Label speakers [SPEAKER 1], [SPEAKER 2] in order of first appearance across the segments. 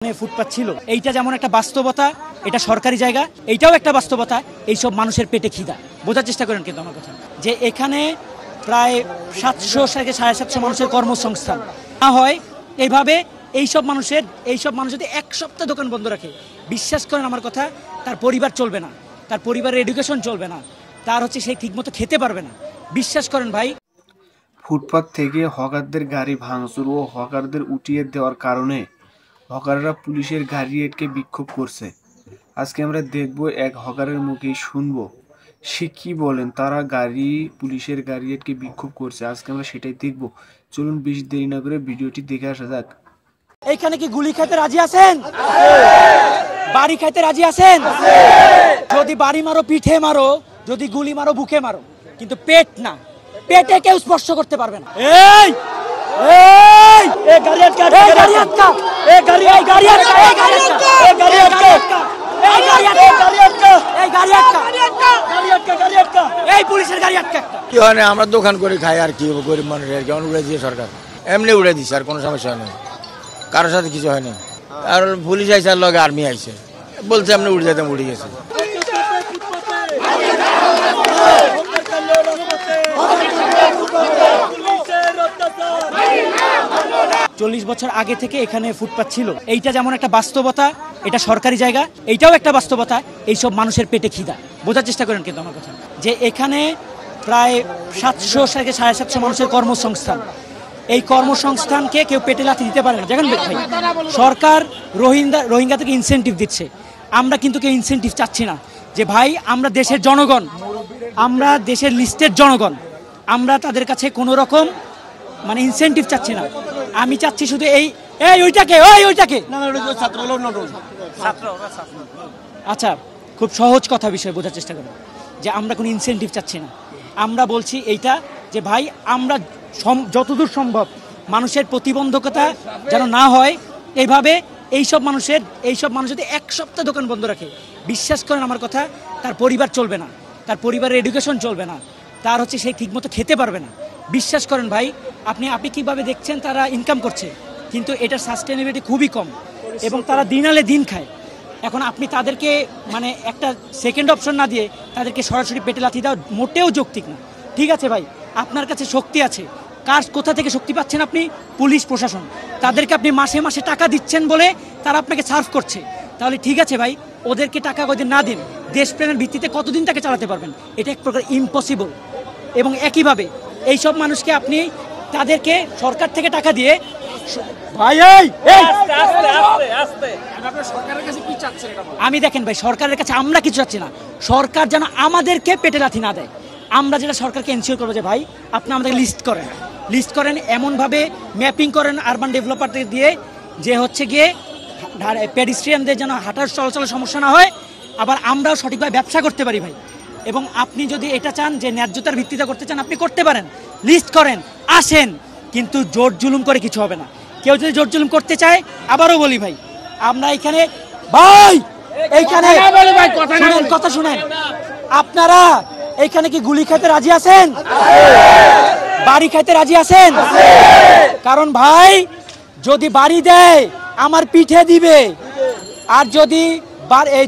[SPEAKER 1] ফুটপাত ছিল, এইটা যেমন একটা বাস্তবতা, এটা সরকারি জায়গা, এইটাও একটা বাস্তবতা। এইসব মানুষের পেটে খিদা, বোঝার চেষ্টা করেন কিন্তু আমার কথা, যে এখানে প্রায় 700 থেকে 750 মানুষের কর্মসংস্থান না হয় এইভাবে। এইসব মানুষ যদি এক সপ্তাহ দোকান বন্ধ রাখে, বিশ্বাস করেন আমার কথা, তার পরিবার চলবে না, তার পরিবারের এডুকেশন চলবে না, তার হচ্ছে সেই ঠিকমতো খেতে পারবে না। বিশ্বাস করেন ভাই।
[SPEAKER 2] ফুটপাত থেকে হকারদের গাড়ি ভাঙচুর ও হকারদের উঠিয়ে দেওয়ার কারণে হকাররা পুলিশের গাড়ি আটকে বিক্ষোভ করছে। আজকে আমরা দেখব, এক হকারের মুখে শুনবো সে কি বলেন। তারা পুলিশের গাড়ি আটকে বিক্ষোভ করছে, আজকে আমরা সেটাই দেখব। চলুন বেশি দেরি না করে ভিডিওটি দেখে আসা যাক।
[SPEAKER 1] এইখানে কি গুলি খাইতে রাজি আছেন? বাড়ি খাইতে রাজি আছেন? যদি বাড়ি মারো, পিঠে মারো, যদি গুলি মারো, বুকে মারো, কিন্তু পেট না, পেটে কেউ স্পর্শ করতে পারবে না। এই এই এই গাড়ি আটকা, এই গাড়ি আটকা, এই গাড়ি এই গাড়ি আটকা, এই গাড়ি আটকা, এই গাড়ি আটকা, এই গাড়ি আটকা, এই গাড়ি আটকা, গাড়ি আটকা, গাড়ি আটকা, এই পুলিশের গাড়ি আটকা।
[SPEAKER 3] কি হয় না, আমরা দোকান করে খাই আর কি, গরিব মানুষের কেমন উড়ে দিয়ে সরকার এমনি উড়ে দিচ্ছে, আর কোনো সমস্যা নেই, কারোর সাথে কিছু হয়নি। আর পুলিশ আইসে, আর লগে আর্মি আইসে, বলছে আপনি উড়ে যেতাম, উড়ে গেছে।
[SPEAKER 1] 40 বছর আগে থেকে এখানে ফুটপাত ছিল, এইটা যেমন একটা বাস্তবতা, এটা সরকারি জায়গা, এইটাও একটা বাস্তবতা। এইসব মানুষের পেটে খিদা, বোঝার চেষ্টা করেন কিন্তু আমার কথা, যে এখানে প্রায় 700 থেকে 750 মানুষের কর্মসংস্থান। এই কর্মসংস্থানকে কেউ পেটে লাথি দিতে পারে না। দেখেন ভাই, সরকার রোহিঙ্গা থেকে ইনসেন্টিভ দিচ্ছে, আমরা কিন্তু কেউ ইনসেন্টিভ চাচ্ছি না। যে ভাই, আমরা দেশের জনগণ, আমরা দেশের লিস্টের জনগণ, আমরা তাদের কাছে কোনো রকম মানে ইনসেন্টিভ চাচ্ছি না। আমি চাচ্ছি শুধু ওইটাকে আচ্ছা, খুব সহজ কথা, বিষয় বোঝার চেষ্টা করুন, যে আমরা কোনো ইনসেন্টিভ চাচ্ছি না। আমরা বলছি এইটা, যে ভাই, আমরা যতদূর সম্ভব মানুষের প্রতিবন্ধকতা যেন না হয় এইভাবে। এইসব মানুষ যদি এক সপ্তাহ দোকান বন্ধ রাখে, বিশ্বাস করেন আমার কথা, তার পরিবার চলবে না, তার পরিবারের এডুকেশন চলবে না, তার হচ্ছে সেই ঠিকমতো খেতে পারবে না। বিশ্বাস করেন ভাই, আপনি কিভাবে দেখছেন তারা ইনকাম করছে, কিন্তু এটার সাস্টেনেবিলিটি খুবই কম, এবং তারা দিন আলে দিন খায়। এখন আপনি তাদেরকে মানে একটা সেকেন্ড অপশন না দিয়ে তাদেরকে সরাসরি পেটে লাথি দেওয়া মোটেও যৌক্তিক না। ঠিক আছে ভাই, আপনার কাছে শক্তি আছে, কোথা থেকে শক্তি পাচ্ছেন আপনি? পুলিশ প্রশাসন, তাদেরকে আপনি মাসে মাসে টাকা দিচ্ছেন বলে তারা আপনাকে সার্ভ করছে। তাহলে ঠিক আছে ভাই, ওদেরকে টাকা ওদের না দিন, দেশপ্রেমের ভিত্তিতে কতদিন তাকে চালাতে পারবেন? এটা এক প্রকার ইম্পসিবল। এবং একইভাবে এইসব মানুষকে আপনি তাদেরকে সরকার থেকে টাকা দিয়ে, ভাই আমি দেখেন ভাই, সরকারের কাছে আমরা কিছু চাচ্ছি না, সরকার যেন আমাদেরকে পেটে লাথি না দেয়। আমরা যেটা সরকারকে এনশিওর করবো, যে ভাই, আপনি আমাদের লিস্ট করেন, এমনভাবে ম্যাপিং করেন আরবান ডেভেলপারদের দিয়ে, যে হচ্ছে গিয়ে পেডিস্ট্রিয়ানদের যেন হাঁটার চলাচলের সমস্যা না হয়, আবার আমরাও সঠিকভাবে ব্যবসা করতে পারি ভাই। এবং আপনি যদি এটা চান যে ন্যায্যতার ভিত্তিতে করতে চান, আপনি করতে পারেন, লিস্ট করেন, আসেন, কিন্তু জোর জুলুম করে কিছু হবে না। কেউ যদি জোর জুলুম করতে চায়, আবারও বলি ভাই, আমরা এখানে ভাই, এইখানে কথা শুনেন, আপনারা এইখানে কি গুলি খাইতে রাজি আছেন? বাড়ি খাইতে রাজি আছেন? কারণ ভাই, যদি বাড়ি দেয় আমার পিঠে দিবে, আর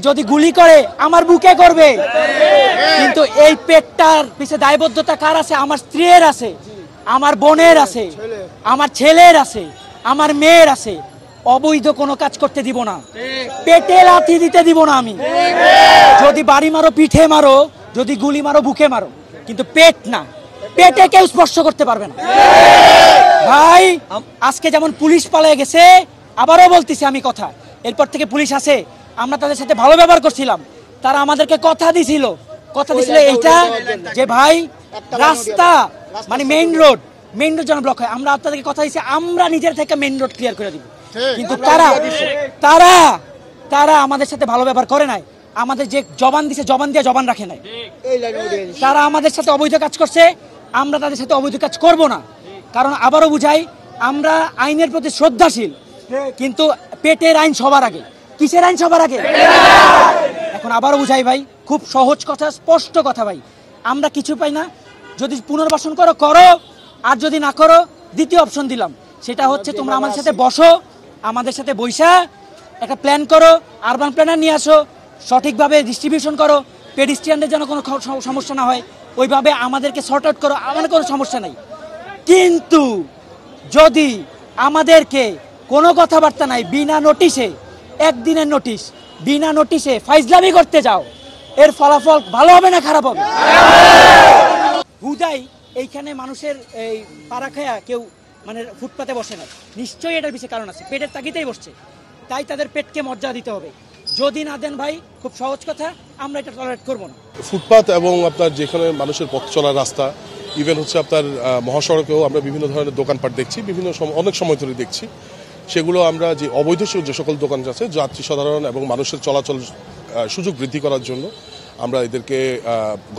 [SPEAKER 1] যদি গুলি করে আমার বুকে করবে। কিন্তু এই পেটটার পিছে দায়বদ্ধতা কার আছে? আমার স্ত্রীর আছে, আমার বোনের আছে, আমার ছেলের আছে, আমার মেয়ের আছে। অবৈধ কোনো কাজ করতে দিব না, পেটে লাথি দিতে দিব না আমি। যদি বাড়ি মারো, পিঠে মারো, যদি গুলি মারো, বুকে মারো, কিন্তু পেট না, পেটে কেউ স্পর্শ করতে পারবে না। ভাই, আজকে যেমন পুলিশ পালিয়ে গেছে, আবারও বলতেছি আমি কথা, এরপর থেকে পুলিশ আছে, আমরা তাদের সাথে ভালো ব্যবহার করছিলাম। তারা আমাদেরকে কথা দিছিল এইটা, যে ভাই, রাস্তা মানে মেইন রোড যেন ব্লক হয়, আমরা আপনাদেরকে কথা দিচ্ছি, আমরা নিজের থেকে মেইন রোড ক্লিয়ার করে দিব। কিন্তু তারা আমাদের সাথে ভালো ব্যবহার করে নাই, আমাদের যে জবান দিছে, জবান দিয়ে জবান রাখে নাই। তারা আমাদের সাথে অবৈধ কাজ করছে, আমরা তাদের সাথে অবৈধ কাজ করব না। কারণ আবারও বুঝাই, আমরা আইনের প্রতি শ্রদ্ধাশীল, কিন্তু পেটের আইন সবার আগে। কিসের আইন সবার আগে? এখন আবারও বুঝাই ভাই, খুব সহজ কথা, স্পষ্ট কথা ভাই, আমরা কিছু পাই না। যদি পুনর্বাসন করো, আর যদি না করো, দ্বিতীয় অপশন দিলাম, সেটা হচ্ছে তোমরা আমাদের সাথে বসো, আমাদের সাথে বৈশা একটা প্ল্যান করো, আরবান প্ল্যানার নিয়ে আসো, সঠিকভাবে ডিস্ট্রিবিউশন করো, পেডিস্ট্রিয়ানদের যেন কোনো সমস্যা না হয়, ওইভাবে আমাদেরকে সর্ট আউট করো, আমাদের কোনো সমস্যা নাই। কিন্তু যদি আমাদেরকে কোনো কথাবার্তা নাই, বিনা নোটিশে, একদিনের নোটিশ, বিনা নোটিশে ফাইজলামি করতে যাও, এর ফলাফল ভালো হবে না খারাপ হবে? হুদাই এইখানে মানুষের এই পাড়া খায়া কেউ মানে ফুটপাতে বসে না, নিশ্চয়ই এটার পিছিয়ে কারণ আছে, পেটের তাগিদেই বসছে, তাই তাদের পেটকে মর্যাদা দিতে হবে। যদি না দেন ভাই, খুব সহজ কথা, আমরা এটা টলারেট করবো না।
[SPEAKER 4] ফুটপাত এবং আপনার যেখানে মানুষের পথ চলার রাস্তা, ইভেন হচ্ছে আপনার মহাসড়কেও আমরা বিভিন্ন ধরনের দোকানপাট দেখছি, অনেক সময় ধরে দেখছি। সেগুলো আমরা যে অবৈধ যে সকল দোকান আছে, যাত্রী সাধারণ এবং মানুষের চলাচল সুযোগ বৃদ্ধি করার জন্য আমরা এদেরকে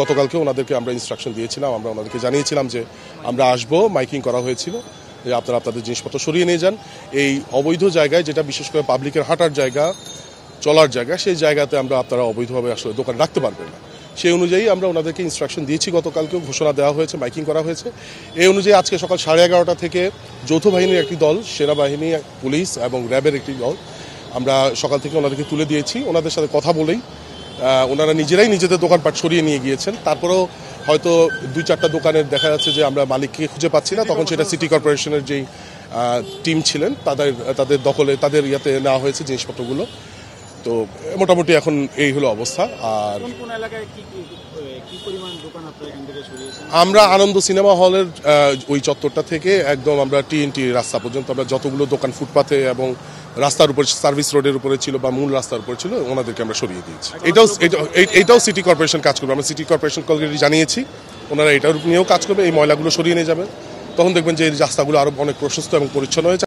[SPEAKER 4] গতকালকে ওনাদেরকে আমরা ইনস্ট্রাকশন দিয়েছিলাম, আমরা ওনাদেরকে জানিয়েছিলাম যে আমরা আসবো, মাইকিং করা হয়েছিল যে আপনারা আপনাদের জিনিসপত্র সরিয়ে নিয়ে যান। এই অবৈধ জায়গায়, যেটা বিশেষ করে পাবলিকের হাঁটার জায়গা, চলার জায়গা, সেই জায়গাতে আমরা আপনারা অবৈধভাবে আসলে দোকান রাখতে পারবেন না। সেই অনুযায়ী আমরা ওনাদেরকে ইনস্ট্রাকশন দিয়েছি, গতকালকেও ঘোষণা দেওয়া হয়েছে, মাইকিং করা হয়েছে। এই অনুযায়ী আজকে সকাল 11:30 থেকে যৌথ বাহিনীর একটি দল, সেনাবাহিনী, পুলিশ এবং র্যাবের একটি দল, আমরা সকাল থেকে ওনাদেরকে তুলে দিয়েছি। ওনাদের সাথে কথা বলেই ওনারা নিজেরাই নিজেদের দোকানপাট সরিয়ে নিয়ে গিয়েছেন। তারপরেও হয়তো 2-4টা দোকানের দেখা যাচ্ছে যে আমরা মালিককে খুঁজে পাচ্ছি না, তখন সেটা সিটি কর্পোরেশনের যেই টিম ছিলেন তাদের দখলে, তাদের ইয়াতে নেওয়া হয়েছে জিনিসপত্রগুলো। তো মোটামুটি এখন এই হলো অবস্থা। আর আমরা আনন্দ সিনেমা হলের ওই চত্বরটা থেকে একদম আমরা টিএনটি রাস্তা পর্যন্ত আমরা যতগুলো দোকান ফুটপাথে এবং রাস্তার উপর, সার্ভিস রোডের উপরে ছিল বা মূল রাস্তার উপরে ছিল, ওনাদেরকে আমরা সরিয়ে দিয়েছি। এটাও সিটি কর্পোরেশন কাজ করবে, আমরা সিটি কর্পোরেশন অলরেডি জানিয়েছি, ওনারা এটার নিয়েও কাজ করবে, এই ময়লাগুলো সরিয়ে নিয়ে যাবে। তখন দেখবেন যে এই রাস্তাগুলো আরো অনেক প্রশস্ত এবং পরিচ্ছন্ন হয়েছে।